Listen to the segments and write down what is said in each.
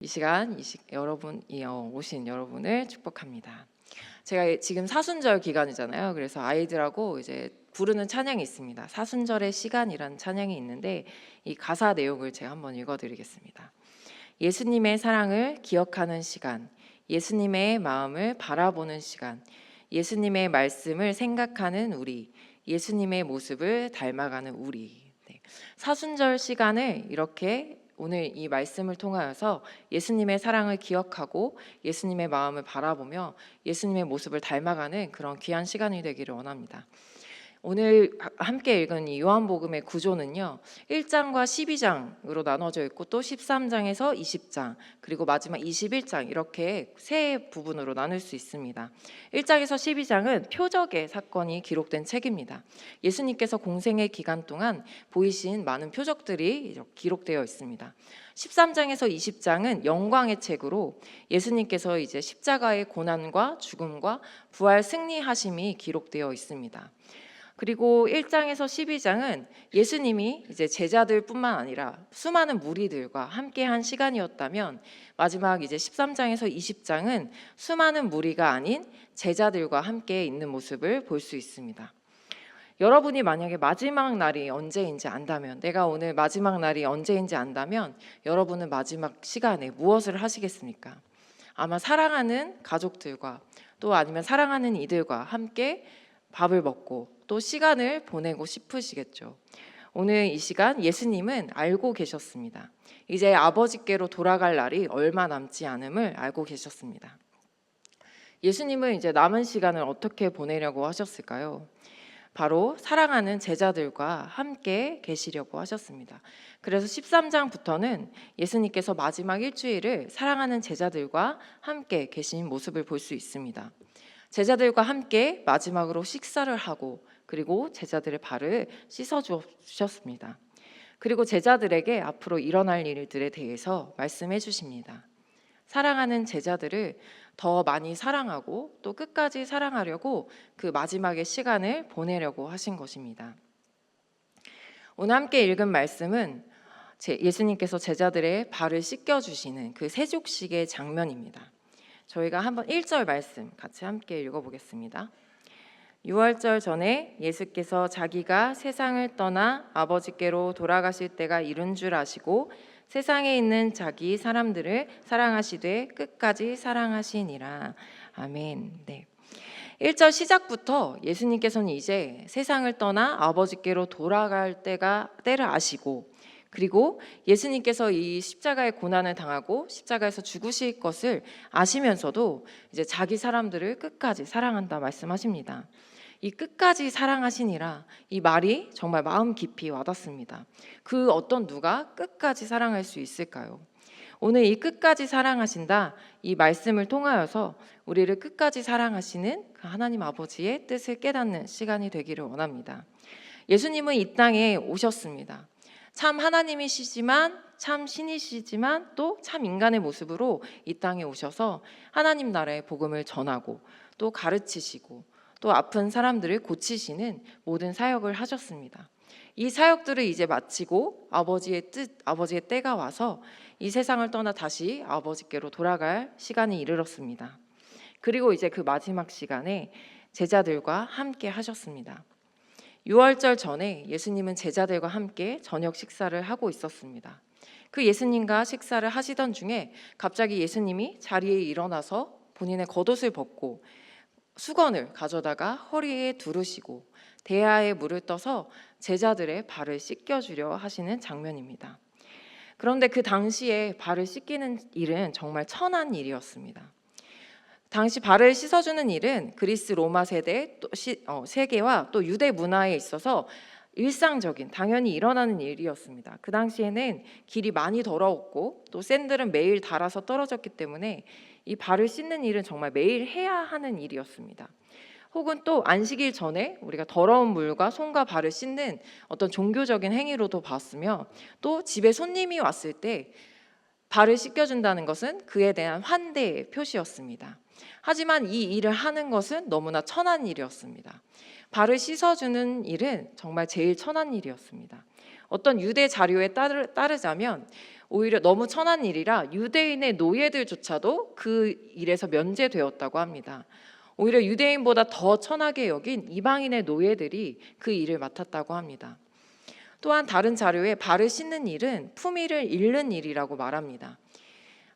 이 시간 오신 여러분을 축복합니다. 제가 지금 사순절 기간이잖아요. 그래서 아이들하고 이제 부르는 찬양이 있습니다. 사순절의 시간이란 찬양이 있는데 이 가사 내용을 제가 한번 읽어드리겠습니다. 예수님의 사랑을 기억하는 시간, 예수님의 마음을 바라보는 시간, 예수님의 말씀을 생각하는 우리, 예수님의 모습을 닮아가는 우리. 사순절 시간을 이렇게 오늘 이 말씀을 통하여서 예수님의 사랑을 기억하고 예수님의 마음을 바라보며 예수님의 모습을 닮아가는 그런 귀한 시간이 되기를 원합니다. 오늘 함께 읽은 이 요한복음의 구조는요, 1장과 12장으로 나눠져 있고 또 13장에서 20장 그리고 마지막 21장 이렇게 세 부분으로 나눌 수 있습니다. 1장에서 12장은 표적의 사건이 기록된 책입니다. 예수님께서 공생의 기간 동안 보이신 많은 표적들이 기록되어 있습니다. 13장에서 20장은 영광의 책으로 예수님께서 이제 십자가의 고난과 죽음과 부활 승리하심이 기록되어 있습니다. 그리고 1장에서 12장은 예수님이 이제 제자들뿐만 아니라 수많은 무리들과 함께한 시간이었다면 마지막 이제 13장에서 20장은 수많은 무리가 아닌 제자들과 함께 있는 모습을 볼 수 있습니다. 여러분이 만약에 마지막 날이 언제인지 안다면, 내가 오늘 마지막 날이 언제인지 안다면 여러분은 마지막 시간에 무엇을 하시겠습니까? 아마 사랑하는 가족들과 또 아니면 사랑하는 이들과 함께 밥을 먹고 또 시간을 보내고 싶으시겠죠. 오늘 이 시간 예수님은 알고 계셨습니다. 이제 아버지께로 돌아갈 날이 얼마 남지 않음을 알고 계셨습니다. 예수님은 이제 남은 시간을 어떻게 보내려고 하셨을까요? 바로 사랑하는 제자들과 함께 계시려고 하셨습니다. 그래서 13장부터는 예수님께서 마지막 일주일을 사랑하는 제자들과 함께 계신 모습을 볼 수 있습니다. 제자들과 함께 마지막으로 식사를 하고 그리고 제자들의 발을 씻어 주셨습니다. 그리고 제자들에게 앞으로 일어날 일들에 대해서 말씀해 주십니다. 사랑하는 제자들을 더 많이 사랑하고 또 끝까지 사랑하려고 그 마지막의 시간을 보내려고 하신 것입니다. 오늘 함께 읽은 말씀은 예수님께서 제자들의 발을 씻겨주시는 그 세족식의 장면입니다. 저희가 한번 1절 말씀 같이 함께 읽어보겠습니다. 유월절 전에 예수께서 자기가 세상을 떠나 아버지께로 돌아가실 때가 이른 줄 아시고 세상에 있는 자기 사람들을 사랑하시되 끝까지 사랑하시니라. 아멘. 네. 1절 시작부터 예수님께서는 이제 세상을 떠나 아버지께로 돌아갈 때를 아시고 그리고 예수님께서 이 십자가의 고난을 당하고 십자가에서 죽으실 것을 아시면서도 이제 자기 사람들을 끝까지 사랑한다 말씀하십니다. 이 끝까지 사랑하시니라 이 말이 정말 마음 깊이 와닿습니다. 그 어떤 누가 끝까지 사랑할 수 있을까요? 오늘 이 끝까지 사랑하신다 이 말씀을 통하여서 우리를 끝까지 사랑하시는 그 하나님 아버지의 뜻을 깨닫는 시간이 되기를 원합니다. 예수님은 이 땅에 오셨습니다. 참 하나님이시지만 참 신이시지만 또 참 인간의 모습으로 이 땅에 오셔서 하나님 나라의 복음을 전하고 또 가르치시고 또 아픈 사람들을 고치시는 모든 사역을 하셨습니다. 이 사역들을 이제 마치고 아버지의 뜻, 아버지의 때가 와서 이 세상을 떠나 다시 아버지께로 돌아갈 시간이 이르렀습니다. 그리고 이제 그 마지막 시간에 제자들과 함께 하셨습니다. 유월절 전에 예수님은 제자들과 함께 저녁 식사를 하고 있었습니다. 그 예수님과 식사를 하시던 중에 갑자기 예수님이 자리에 일어나서 본인의 겉옷을 벗고 수건을 가져다가 허리에 두르시고 대야에 물을 떠서 제자들의 발을 씻겨주려 하시는 장면입니다. 그런데 그 당시에 발을 씻기는 일은 정말 천한 일이었습니다. 당시 발을 씻어주는 일은 그리스 로마 세계와 또 유대 문화에 있어서 일상적인 당연히 일어나는 일이었습니다. 그 당시에는 길이 많이 더러웠고 또 샌들은 매일 닳아서 떨어졌기 때문에 이 발을 씻는 일은 정말 매일 해야 하는 일이었습니다. 혹은 또 안식일 전에 우리가 더러운 물과 손과 발을 씻는 어떤 종교적인 행위로도 봤으며 또 집에 손님이 왔을 때 발을 씻겨준다는 것은 그에 대한 환대의 표시였습니다. 하지만 이 일을 하는 것은 너무나 천한 일이었습니다. 발을 씻어주는 일은 정말 제일 천한 일이었습니다. 어떤 유대 자료에 따르자면 오히려 너무 천한 일이라 유대인의 노예들조차도 그 일에서 면제되었다고 합니다. 오히려 유대인보다 더 천하게 여긴 이방인의 노예들이 그 일을 맡았다고 합니다. 또한 다른 자료에 발을 씻는 일은 품위를 잃는 일이라고 말합니다.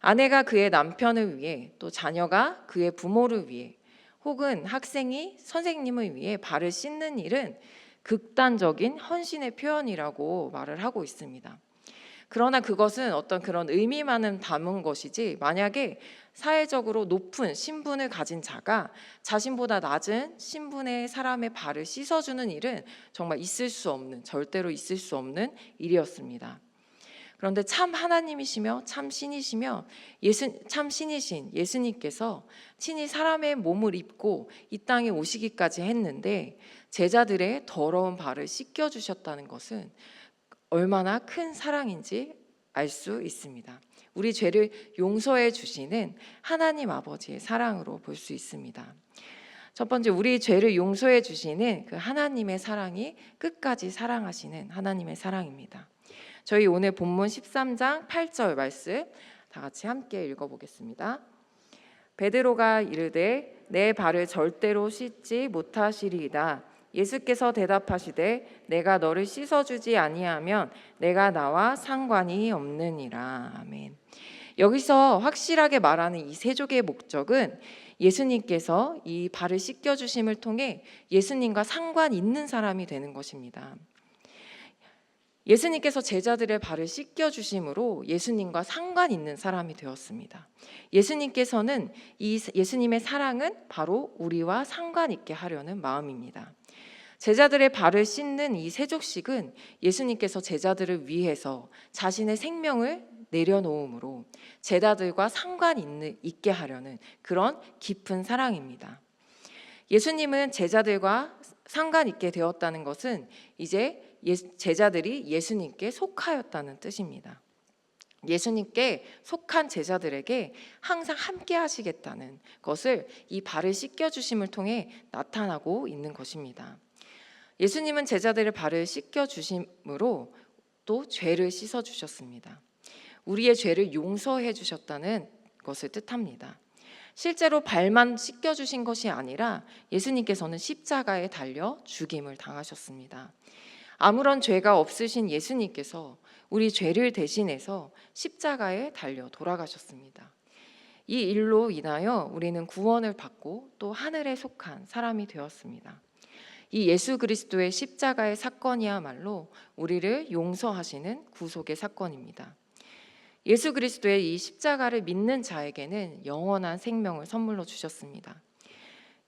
아내가 그의 남편을 위해, 또 자녀가 그의 부모를 위해, 혹은 학생이 선생님을 위해 발을 씻는 일은 극단적인 헌신의 표현이라고 말을 하고 있습니다. 그러나 그것은 어떤 그런 의미만은 담은 것이지, 만약에 사회적으로 높은 신분을 가진 자가 자신보다 낮은 신분의 사람의 발을 씻어주는 일은 정말 있을 수 없는, 절대로 있을 수 없는 일이었습니다. 그런데 참 하나님이시며 참 신이시며 참 신이신 예수님께서 친히 사람의 몸을 입고 이 땅에 오시기까지 했는데 제자들의 더러운 발을 씻겨주셨다는 것은 얼마나 큰 사랑인지 알 수 있습니다. 우리 죄를 용서해 주시는 하나님 아버지의 사랑으로 볼 수 있습니다. 첫 번째, 우리 죄를 용서해 주시는 그 하나님의 사랑이 끝까지 사랑하시는 하나님의 사랑입니다. 저희 오늘 본문 13장 8절 말씀 다 같이 함께 읽어보겠습니다. 베드로가 이르되 내 발을 절대로 씻지 못하시리이다. 예수께서 대답하시되 내가 너를 씻어주지 아니하면 내가 나와 상관이 없느니라. 아멘. 여기서 확실하게 말하는 이 세족의 목적은 예수님께서 이 발을 씻겨주심을 통해 예수님과 상관 있는 사람이 되는 것입니다. 예수님께서 제자들의 발을 씻겨주심으로 예수님과 상관 있는 사람이 되었습니다. 예수님께서는 이 예수님의 사랑은 바로 우리와 상관 있게 하려는 마음입니다. 제자들의 발을 씻는 이 세족식은 예수님께서 제자들을 위해서 자신의 생명을 내려놓음으로 제자들과 상관 있게 하려는 그런 깊은 사랑입니다. 예수님은 제자들과 상관 있게 되었다는 것은 이제 제자들이 예수님께 속하였다는 뜻입니다. 예수님께 속한 제자들에게 항상 함께 하시겠다는 것을 이 발을 씻겨주심을 통해 나타나고 있는 것입니다. 예수님은 제자들의 발을 씻겨주심으로 또 죄를 씻어주셨습니다. 우리의 죄를 용서해 주셨다는 것을 뜻합니다. 실제로 발만 씻겨주신 것이 아니라 예수님께서는 십자가에 달려 죽임을 당하셨습니다. 아무런 죄가 없으신 예수님께서 우리 죄를 대신해서 십자가에 달려 돌아가셨습니다. 이 일로 인하여 우리는 구원을 받고 또 하늘에 속한 사람이 되었습니다. 이 예수 그리스도의 십자가의 사건이야말로 우리를 용서하시는 구속의 사건입니다. 예수 그리스도의 이 십자가를 믿는 자에게는 영원한 생명을 선물로 주셨습니다.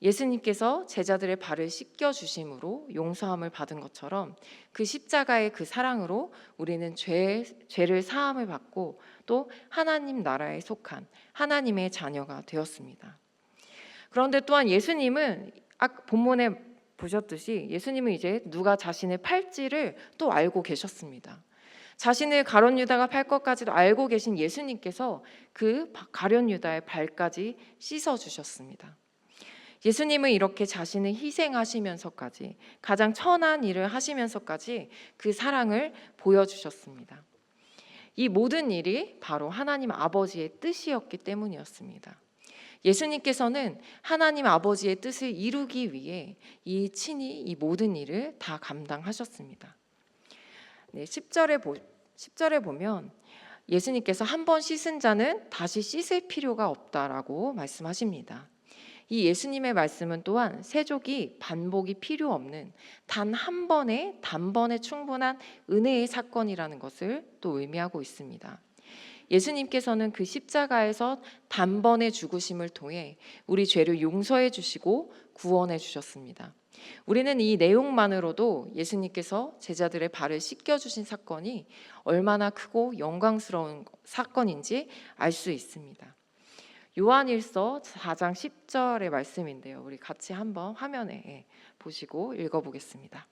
예수님께서 제자들의 발을 씻겨주심으로 용서함을 받은 것처럼 그 십자가의 그 사랑으로 우리는 죄를 사함을 받고 또 하나님 나라에 속한 하나님의 자녀가 되었습니다. 그런데 또한 예수님은 본문에 보셨듯이 예수님은 이제 누가 자신의 팔찌를 또 알고 계셨습니다. 자신을 가룟 유다가 팔 것까지도 알고 계신 예수님께서 그 가룟 유다의 발까지 씻어 주셨습니다. 예수님은 이렇게 자신을 희생하시면서까지 가장 천한 일을 하시면서까지 그 사랑을 보여주셨습니다. 이 모든 일이 바로 하나님 아버지의 뜻이었기 때문이었습니다. 예수님께서는 하나님 아버지의 뜻을 이루기 위해 친히 이 모든 일을 다 감당하셨습니다. 10절에 보면 예수님께서 한 번 씻은 자는 다시 씻을 필요가 없다라고 말씀하십니다. 이 예수님의 말씀은 또한 세족이 반복이 필요 없는 단 한 번의 단번에 충분한 은혜의 사건이라는 것을 또 의미하고 있습니다. 예수님께서는 그 십자가에서 단번에 죽으심을 통해 우리 죄를 용서해 주시고 구원해 주셨습니다. 우리는 이 내용만으로도 예수님께서 제자들의 발을 씻겨주신 사건이 얼마나 크고 영광스러운 사건인지 알 수 있습니다. 요한일서 4장 10절의 말씀인데요. 우리 같이 한번 화면에 보시고 읽어보겠습니다.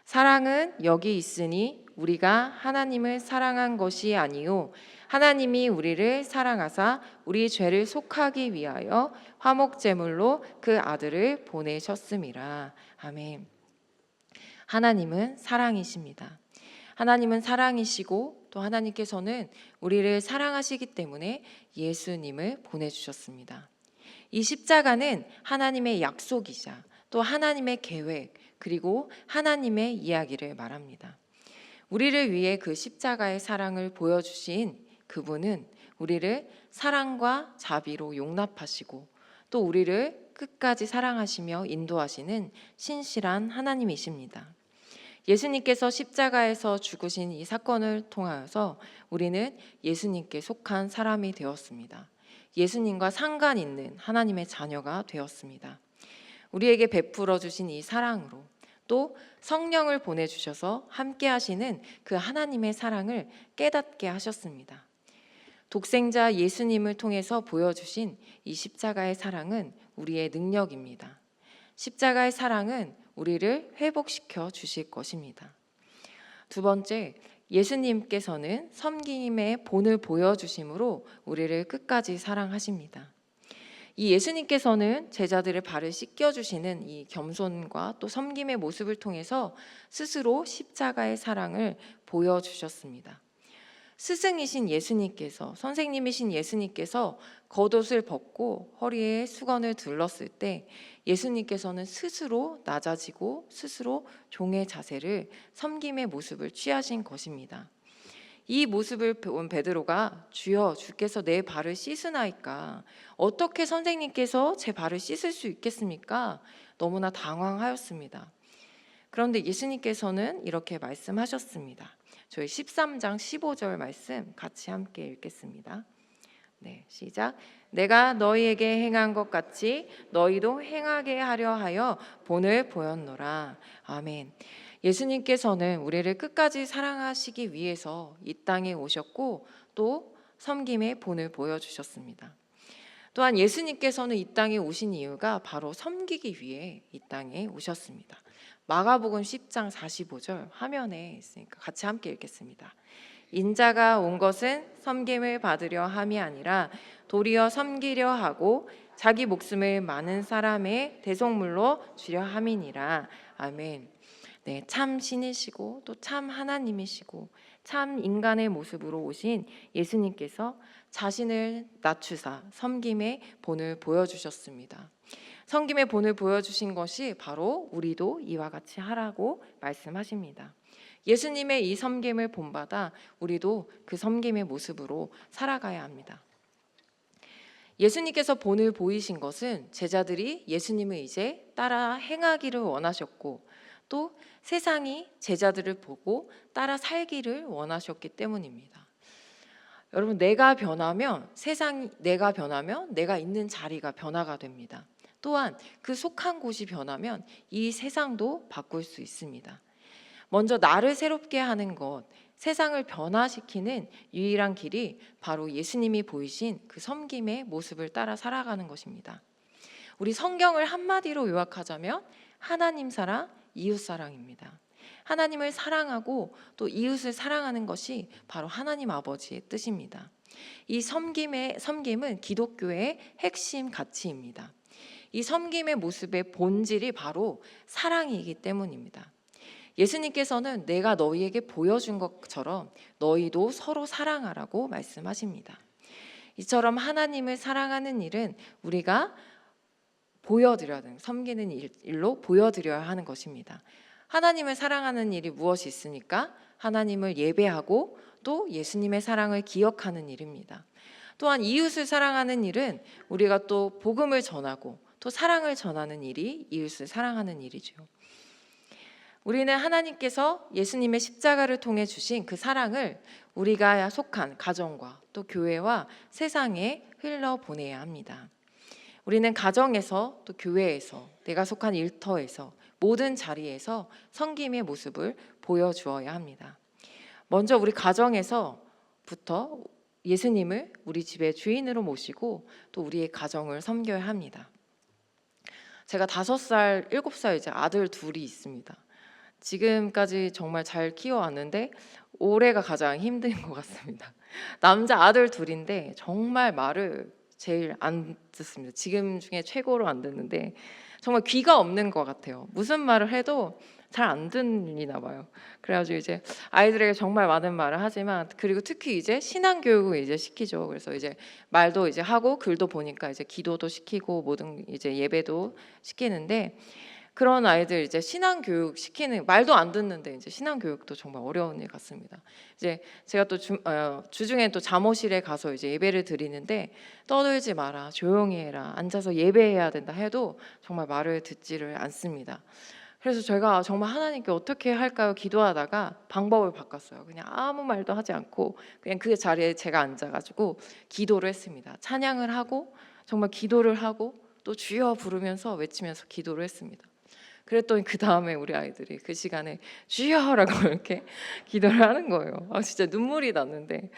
사랑은 여기 있으니 우리가 하나님을 사랑한 것이 아니요 하나님이 우리를 사랑하사 우리 죄를 속하기 위하여 화목제물로 그 아들을 보내셨음이라. 아멘. 하나님은 사랑이십니다. 하나님은 사랑이시고 또 하나님께서는 우리를 사랑하시기 때문에 예수님을 보내주셨습니다. 이 십자가는 하나님의 약속이자 또 하나님의 계획 그리고 하나님의 이야기를 말합니다. 우리를 위해 그 십자가의 사랑을 보여주신 그분은 우리를 사랑과 자비로 용납하시고 또 우리를 끝까지 사랑하시며 인도하시는 신실한 하나님이십니다. 예수님께서 십자가에서 죽으신 이 사건을 통하여서 우리는 예수님께 속한 사람이 되었습니다. 예수님과 상관 있는 하나님의 자녀가 되었습니다. 우리에게 베풀어 주신 이 사랑으로 또 성령을 보내주셔서 함께 하시는 그 하나님의 사랑을 깨닫게 하셨습니다. 독생자 예수님을 통해서 보여주신 이 십자가의 사랑은 우리의 능력입니다. 십자가의 사랑은 우리를 회복시켜 주실 것입니다. 두 번째, 예수님께서는 섬김의 본을 보여주심으로 우리를 끝까지 사랑하십니다. 이 예수님께서는 제자들의 발을 씻겨주시는 이 겸손과 또 섬김의 모습을 통해서 스스로 십자가의 사랑을 보여주셨습니다. 스승이신 예수님께서, 선생님이신 예수님께서 겉옷을 벗고 허리에 수건을 둘렀을 때 예수님께서는 스스로 낮아지고 스스로 종의 자세를 섬김의 모습을 취하신 것입니다. 이 모습을 본 베드로가 주여 주께서 내 발을 씻으나이까 어떻게 선생님께서 제 발을 씻을 수 있겠습니까? 너무나 당황하였습니다. 그런데 예수님께서는 이렇게 말씀하셨습니다. 저희 13장 15절 말씀 같이 함께 읽겠습니다. 네, 시작. 내가 너희에게 행한 것 같이 너희도 행하게 하려 하여 본을 보였노라. 아멘. 예수님께서는 우리를 끝까지 사랑하시기 위해서 이 땅에 오셨고 또 섬김의 본을 보여주셨습니다. 또한 예수님께서는 이 땅에 오신 이유가 바로 섬기기 위해 이 땅에 오셨습니다. 마가복음 10장 45절 화면에 있으니까 같이 함께 읽겠습니다. 인자가 온 것은 섬김을 받으려 함이 아니라 도리어 섬기려 하고 자기 목숨을 많은 사람의 대속물로 주려 함이니라. 아멘. 네, 참 신이시고 또 참 하나님이시고 참 인간의 모습으로 오신 예수님께서 자신을 낮추사 섬김의 본을 보여주셨습니다. 섬김의 본을 보여주신 것이 바로 우리도 이와 같이 하라고 말씀하십니다. 예수님의 이 섬김을 본받아 우리도 그 섬김의 모습으로 살아가야 합니다. 예수님께서 본을 보이신 것은 제자들이 예수님을 이제 따라 행하기를 원하셨고 또 세상이 제자들을 보고 따라 살기를 원하셨기 때문입니다. 여러분, 내가 변하면 내가 변하면 내가 있는 자리가 변화가 됩니다. 또한 그 속한 곳이 변하면 이 세상도 바꿀 수 있습니다. 먼저 나를 새롭게 하는 것, 세상을 변화시키는 유일한 길이 바로 예수님이 보이신 그 섬김의 모습을 따라 살아가는 것입니다. 우리 성경을 한마디로 요약하자면 하나님 사랑, 이웃 사랑입니다. 하나님을 사랑하고 또 이웃을 사랑하는 것이 바로 하나님 아버지의 뜻입니다. 이 섬김은 기독교의 핵심 가치입니다. 이 섬김의 모습의 본질이 바로 사랑이기 때문입니다. 예수님께서는 내가 너희에게 보여준 것처럼 너희도 서로 사랑하라고 말씀하십니다. 이처럼 하나님을 사랑하는 일은 우리가 보여드려야 되는, 섬기는 일로 보여드려야 하는 것입니다. 하나님을 사랑하는 일이 무엇이 있습니까? 하나님을 예배하고 또 예수님의 사랑을 기억하는 일입니다. 또한 이웃을 사랑하는 일은 우리가 또 복음을 전하고 또 사랑을 전하는 일이 이웃을 사랑하는 일이죠. 우리는 하나님께서 예수님의 십자가를 통해 주신 그 사랑을 우리가 속한 가정과 또 교회와 세상에 흘러보내야 합니다. 우리는 가정에서 또 교회에서 내가 속한 일터에서 모든 자리에서 섬김의 모습을 보여주어야 합니다. 먼저 우리 가정에서부터 예수님을 우리 집의 주인으로 모시고 또 우리의 가정을 섬겨야 합니다. 제가 5살, 7살 이제 아들 둘이 있습니다. 지금까지 정말 잘 키워왔는데 올해가 가장 힘든 것 같습니다. 남자 아들 둘인데 정말 말을 제일 안 듣습니다. 지금 중에 최고로 안 듣는데 정말 귀가 없는 것 같아요. 무슨 말을 해도 잘 안 들리나 봐요. 그래가지고 이제 아이들에게 정말 많은 말을 하지만, 그리고 특히 이제 신앙 교육을 이제 시키죠. 그래서 이제 말도 이제 하고 글도 보니까 이제 기도도 시키고 모든 이제 예배도 시키는데, 그런 아이들 이제 신앙 교육 시키는, 말도 안 듣는데 이제 신앙 교육도 정말 어려운 일 같습니다. 이제 제가 또 주중에 또 잠옷실에 가서 이제 예배를 드리는데, 떠들지 마라, 조용히 해라, 앉아서 예배해야 된다 해도 정말 말을 듣지를 않습니다. 그래서 제가 정말 하나님께 어떻게 할까요? 기도하다가 방법을 바꿨어요. 그냥 아무 말도 하지 않고 그냥 그 자리에 제가 앉아가지고 기도를 했습니다. 찬양을 하고 정말 기도를 하고 또 주여 부르면서 외치면서 기도를 했습니다. 그랬더니 그 다음에 우리 아이들이 그 시간에 주여라고 이렇게 기도를 하는 거예요. 진짜 눈물이 났는데,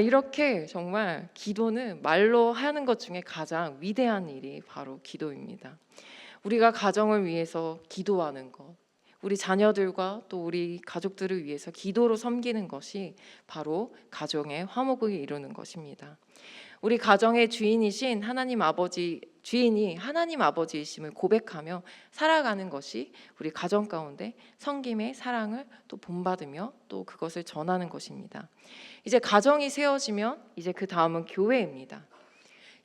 이렇게 정말 기도는 말로 하는 것 중에 가장 위대한 일이 바로 기도입니다. 우리가 가정을 위해서 기도하는 것, 우리 자녀들과 또 우리 가족들을 위해서 기도로 섬기는 것이 바로 가정의 화목을 이루는 것입니다. 우리 가정의 주인이신 하나님 아버지, 주인이 하나님 아버지이심을 고백하며 살아가는 것이 우리 가정 가운데 섬김의 사랑을 또 본받으며 또 그것을 전하는 것입니다. 이제 가정이 세워지면 이제 그 다음은 교회입니다.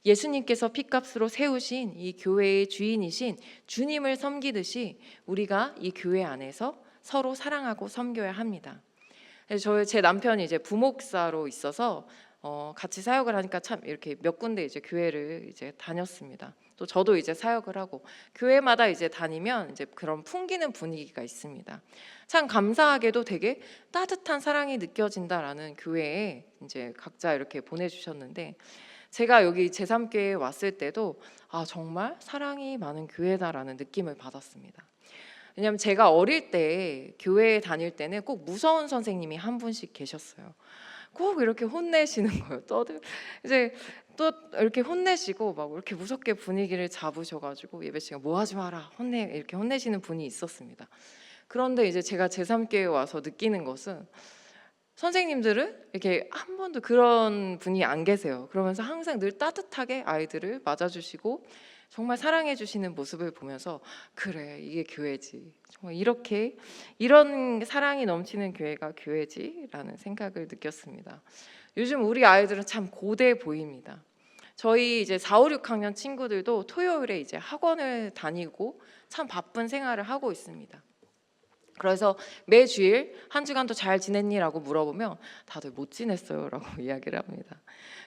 예수님께서 피값으로 세우신 이 교회의 주인이신 주님을 섬기듯이 우리가 이 교회 안에서 서로 사랑하고 섬겨야 합니다. 제 남편이 이제 부목사로 있어서 같이 사역을 하니까 참 이렇게 몇 군데 이제 교회를 이제 다녔습니다. 또 저도 이제 사역을 하고 교회마다 이제 다니면 이제 그런 풍기는 분위기가 있습니다. 참 감사하게도 되게 따뜻한 사랑이 느껴진다라는 교회에 이제 각자 이렇게 보내주셨는데, 제가 여기 제3교회에 왔을 때도 정말 사랑이 많은 교회다라는 느낌을 받았습니다. 왜냐하면 제가 어릴 때 교회에 다닐 때는 꼭 무서운 선생님이 한 분씩 계셨어요. 꼭 이렇게 혼내시는 거예요. 이제 또 이렇게 혼내시고 막 이렇게 무섭게 분위기를 잡으셔가지고 예배 시간 뭐 하지 마라, 이렇게 혼내시는 분이 있었습니다. 그런데 이제 제가 제3교회에 와서 느끼는 것은 선생님들은 이렇게 한 번도 그런 분이 안 계세요. 그러면서 항상 늘 따뜻하게 아이들을 맞아주시고 정말 사랑해 주시는 모습을 보면서, 그래, 이게 교회지, 정말 이렇게 이런 사랑이 넘치는 교회가 교회지라는 생각을 느꼈습니다. 요즘 우리 아이들은 참 고대 보입니다. 저희 이제 4, 5, 6학년 친구들도 토요일에 이제 학원을 다니고 참 바쁜 생활을 하고 있습니다. 그래서 매주일 한 주간도 잘 지냈니?라고 물어보면 다들 못 지냈어요라고 이야기를 합니다.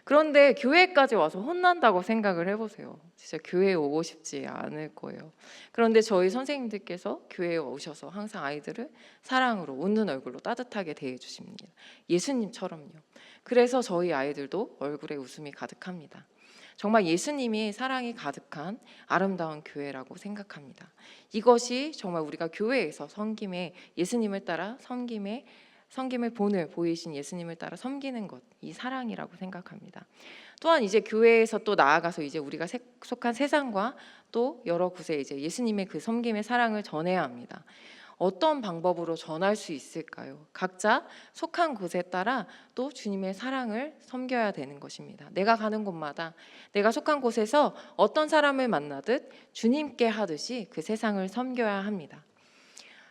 그런데 교회까지 와서 혼난다고 생각을 해보세요. 진짜 교회에 오고 싶지 않을 거예요. 그런데 저희 선생님들께서 교회에 오셔서 항상 아이들을 사랑으로 웃는 얼굴로 따뜻하게 대해주십니다. 예수님처럼요. 그래서 저희 아이들도 얼굴에 웃음이 가득합니다. 정말 예수님이 사랑이 가득한 아름다운 교회라고 생각합니다. 이것이 정말 우리가 교회에서 섬김에, 예수님을 따라 섬김의 본을 보이신 예수님을 따라 섬기는 것, 이 사랑이라고 생각합니다. 또한 이제 교회에서 또 나아가서 이제 우리가 속한 세상과 또 여러 곳에 이제 예수님의 그 섬김의 사랑을 전해야 합니다. 어떤 방법으로 전할 수 있을까요? 각자 속한 곳에 따라 또 주님의 사랑을 섬겨야 되는 것입니다. 내가 가는 곳마다 내가 속한 곳에서 어떤 사람을 만나듯 주님께 하듯이 그 세상을 섬겨야 합니다.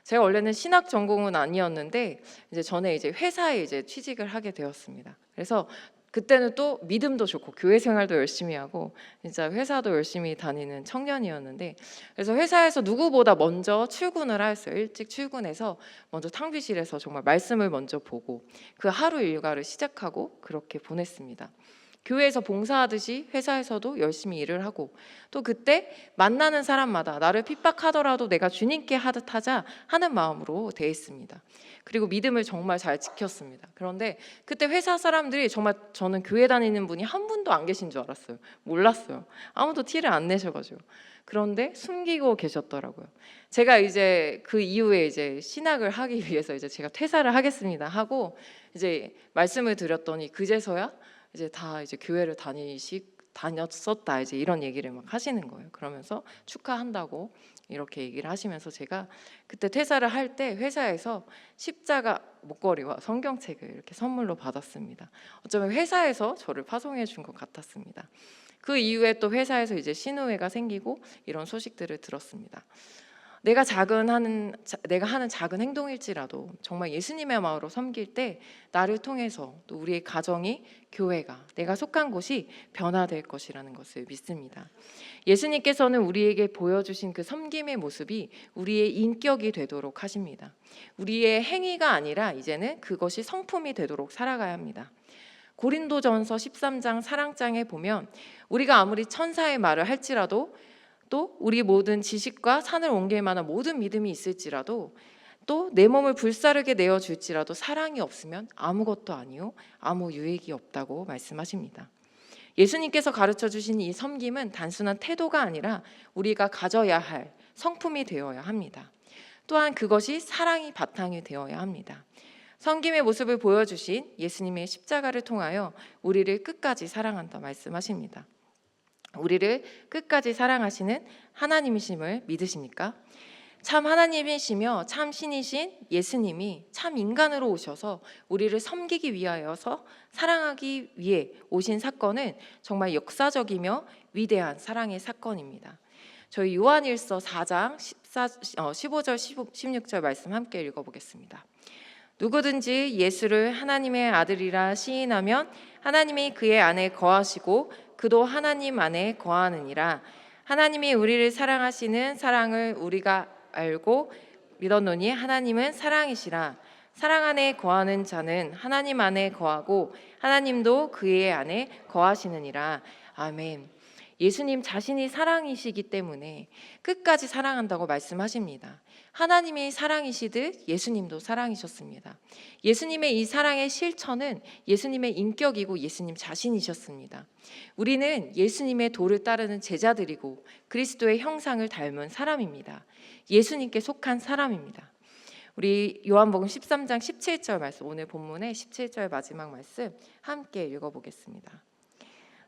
제가 원래는 신학 전공은 아니었는데 이제 전에 이제 회사에 이제 취직을 하게 되었습니다. 그래서 그때는 또 믿음도 좋고 교회 생활도 열심히 하고 진짜 회사도 열심히 다니는 청년이었는데, 그래서 회사에서 누구보다 먼저 출근을 하였어요. 일찍 출근해서 먼저 탕비실에서 정말 말씀을 먼저 보고 그 하루 일과를 시작하고 그렇게 보냈습니다. 교회에서 봉사하듯이 회사에서도 열심히 일을 하고, 또 그때 만나는 사람마다 나를 핍박하더라도 내가 주님께 하듯 하자 하는 마음으로 대했습니다. 그리고 믿음을 정말 잘 지켰습니다. 그런데 그때 회사 사람들이 정말, 저는 교회 다니는 분이 한 분도 안 계신 줄 알았어요. 몰랐어요. 아무도 티를 안 내셔가지고. 그런데 숨기고 계셨더라고요. 제가 이제 그 이후에 이제 신학을 하기 위해서 이제 제가 퇴사를 하겠습니다 하고 이제 말씀을 드렸더니 그제서야 이제 다 이제 교회를 다녔었다, 이제 이런 얘기를 막 하시는 거예요. 그러면서 축하한다고 이렇게 얘기를 하시면서 제가 그때 퇴사를 할 때 회사에서 십자가 목걸이와 성경책을 이렇게 선물로 받았습니다. 어쩌면 회사에서 저를 파송해 준 것 같았습니다. 그 이후에 또 회사에서 이제 신우회가 생기고 이런 소식들을 들었습니다. 내가 하는 작은 행동일지라도 정말 예수님의 마음으로 섬길 때 나를 통해서 또 우리의 가정이, 교회가, 내가 속한 곳이 변화될 것이라는 것을 믿습니다. 예수님께서는 우리에게 보여주신 그 섬김의 모습이 우리의 인격이 되도록 하십니다. 우리의 행위가 아니라 이제는 그것이 성품이 되도록 살아가야 합니다. 고린도전서 13장 사랑장에 보면 우리가 아무리 천사의 말을 할지라도, 또 우리 모든 지식과 산을 옮길 만한 모든 믿음이 있을지라도, 또 내 몸을 불사르게 내어줄지라도 사랑이 없으면 아무것도 아니요 아무 유익이 없다고 말씀하십니다. 예수님께서 가르쳐 주신 이 섬김은 단순한 태도가 아니라 우리가 가져야 할 성품이 되어야 합니다. 또한 그것이 사랑이 바탕이 되어야 합니다. 섬김의 모습을 보여주신 예수님의 십자가를 통하여 우리를 끝까지 사랑한다 말씀하십니다. 우리를 끝까지 사랑하시는 하나님이심을 믿으십니까? 참 하나님이시며 참 신이신 예수님이 참 인간으로 오셔서 우리를 섬기기 위하여서 사랑하기 위해 오신 사건은 정말 역사적이며 위대한 사랑의 사건입니다. 저희 요한일서 4장 15절 16절 말씀 함께 읽어보겠습니다. 누구든지 예수를 하나님의 아들이라 시인하면 하나님이 그의 안에 거하시고 그도 하나님 안에 거하느니라. 하나님이 우리를 사랑하시는 사랑을 우리가 알고 믿었노니 하나님은 사랑이시라. 사랑 안에 거하는 자는 하나님 안에 거하고 하나님도 그의 안에 거하시느니라. 아멘. 예수님 자신이 사랑이시기 때문에 끝까지 사랑한다고 말씀하십니다. 하나님이 사랑이시듯 예수님도 사랑이셨습니다. 예수님의 이 사랑의 실천은 예수님의 인격이고 예수님 자신이셨습니다. 우리는 예수님의 도를 따르는 제자들이고 그리스도의 형상을 닮은 사람입니다. 예수님께 속한 사람입니다. 우리 요한복음 13장 17절 말씀, 오늘 본문의 17절 마지막 말씀 함께 읽어보겠습니다.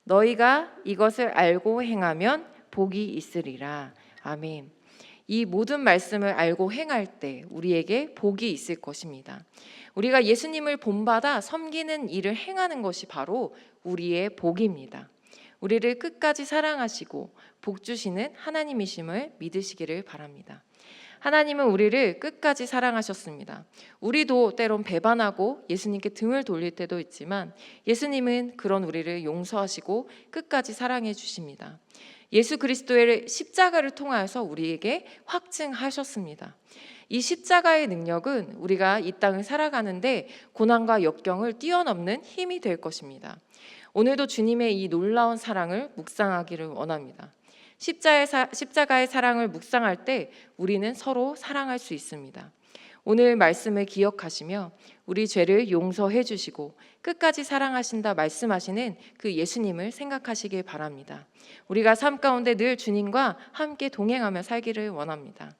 너희가 이것을 알고 행하면 복이 있으리라. 아멘. 이 모든 말씀을 알고 행할 때 우리에게 복이 있을 것입니다. 우리가 예수님을 본받아 섬기는 일을 행하는 것이 바로 우리의 복입니다. 우리를 끝까지 사랑하시고 복 주시는 하나님이심을 믿으시기를 바랍니다. 하나님은 우리를 끝까지 사랑하셨습니다. 우리도 때론 배반하고 예수님께 등을 돌릴 때도 있지만 예수님은 그런 우리를 용서하시고 끝까지 사랑해 주십니다. 예수 그리스도의 십자가를 통하여서 우리에게 확증하셨습니다. 이 십자가의 능력은 우리가 이 땅을 살아가는데 고난과 역경을 뛰어넘는 힘이 될 것입니다. 오늘도 주님의 이 놀라운 사랑을 묵상하기를 원합니다. 십자가의 사랑을 묵상할 때 우리는 서로 사랑할 수 있습니다. 오늘 말씀을 기억하시며 우리 죄를 용서해 주시고 끝까지 사랑하신다 말씀하시는 그 예수님을 생각하시길 바랍니다. 우리가 삶 가운데 늘 주님과 함께 동행하며 살기를 원합니다.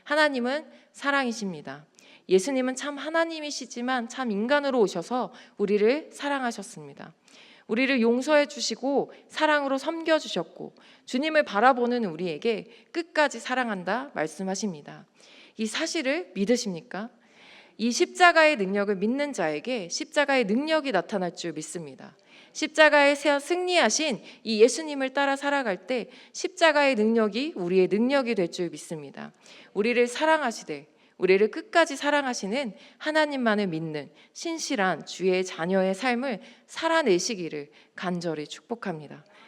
하나님은 사랑이십니다. 예수님은 참 하나님이시지만 참 인간으로 오셔서 우리를 사랑하셨습니다. 우리를 용서해 주시고 사랑으로 섬겨 주셨고 주님을 바라보는 우리에게 끝까지 사랑한다 말씀하십니다. 이 사실을 믿으십니까? 이 십자가의 능력을 믿는 자에게 십자가의 능력이 나타날 줄 믿습니다. 십자가에서 승리하신 이 예수님을 따라 살아갈 때 십자가의 능력이 우리의 능력이 될 줄 믿습니다. 우리를 사랑하시되 우리를 끝까지 사랑하시는 하나님만을 믿는 신실한 주의 자녀의 삶을 살아내시기를 간절히 축복합니다.